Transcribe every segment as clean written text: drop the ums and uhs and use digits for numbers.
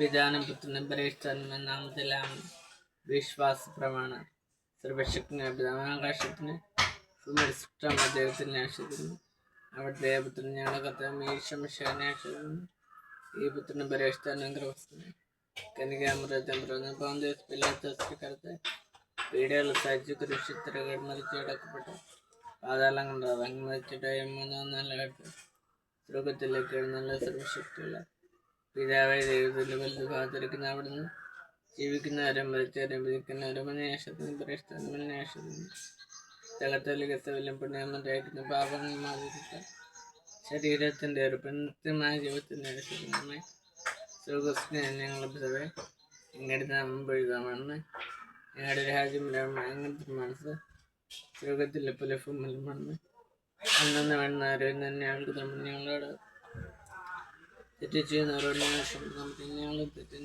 പിതാനും പുത്രനും പരിശുദ്ധാത്മാവിന്റെ നാമത്തിലാണ് വിശ്വാസ പ്രമാണം. സർവശക്തനായ പിതാവായ ആകാശത്തിന് സുമരിഷ്ടം ദൈവത്തിൽ ആശ്രയിക്കുന്നു. അവിടുത്തെ പുത്രൻ ഞങ്ങളുടെ കർത്താവ് ഈശോമിശിഹായെ ആശ്രയിക്കുന്നു. ഈ പുത്രനും പരിശുദ്ധാത്മാവിന്റെ കൃപ കനികാമൃതം പൗന്ത്യസ് പിലാത്തോസ് പീഡകൾ സഹിച്ചു കുരിശിൽ മരിച്ചടക്കപ്പെട്ടു. പാതാളം കൊണ്ട് ഇറങ്ങി മരിച്ചിട്ട് മൂന്നാം നാലായിട്ട് സ്വർഗത്തിലേക്ക് എഴുന്നള്ള സർവശക്തിയുള്ള പിതാവായ ദൈവത്തിന്റെ വലുത് കാത്തിരിക്കുന്ന അവിടുന്ന് ജീവിക്കുന്നവരും മരിച്ചവരും വിധിക്കുന്നവരും അന്വേഷത്തിന് പരിഷ്ഠാനം അന്വേഷിക്കുന്നു. തകത്തലികത്തവലും പുണ്യമന്ത്രിക്കുന്ന പാപങ്ങൾ മാതിരിട്ട ശരീരത്തിന്റെ ഒരു നിത്യമായ ജീവിതത്തിന്റെ അടിസ്ഥാനമേ സ്വർഗസ്നെ ഞങ്ങളുടെ പിതാവേ, ഞങ്ങളുടെ നാമം എഴുതാമെന്ന് ഞങ്ങളുടെ രാജ്യം അങ്ങനത്തെ മനസ്സ് സ്വർഗത്തിലെ പുലഫുമല്ലെന്ന് അന്നു വേണ്ടുന്നവരും തന്നെ ഞങ്ങൾക്ക് നമ്മൾ ഞങ്ങളോട് തെറ്റ് ചെയ്യുന്നവരോട് ഞങ്ങൾ തെറ്റ്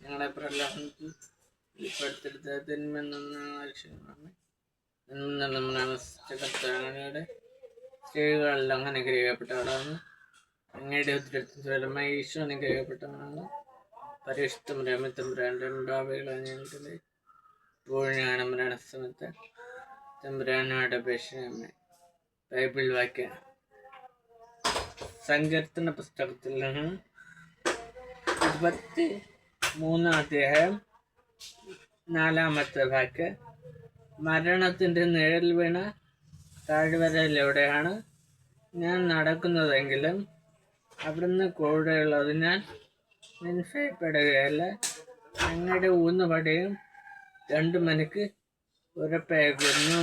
ഞങ്ങളെ പ്രലോഭനത്തിൽ ഉൾപ്പെടുത്തരുത്. നമ്മളാണ് കർത്താവയുടെ സ്ത്രീകളെല്ലാം അങ്ങനെ അനുഗ്രഹിക്കപ്പെട്ടവരാണ്. അങ്ങയുടെ ഉത്തരവാദിത്തമായി ഈശോ അനുഗ്രഹിക്കപ്പെട്ടവരാണ്. പരിശുദ്ധ ഭാവികളെ ഞങ്ങളുടെ പൂഴ്ഞാനം മരണസമയത്ത് തമ്പുരാനോട് അപേക്ഷ. ബൈബിൾ വാക്യം സങ്കീർത്തന പുസ്തകത്തിൽ നിന്ന് 23 അധ്യായം 4 വാക്യം. മരണത്തിൻ്റെ നിഴൽ വീണ താഴ്വരയിലൂടെയാണ് ഞാൻ നടക്കുന്നതെങ്കിലും അവിടുന്ന് കൂടെയുള്ളതിനാൽ ഞാൻ ഭയപ്പെടുകയല്ല. അങ്ങയുടെ ഊന്നുവടിയും 2 മണിക്ക് ഉറപ്പേകുന്നു.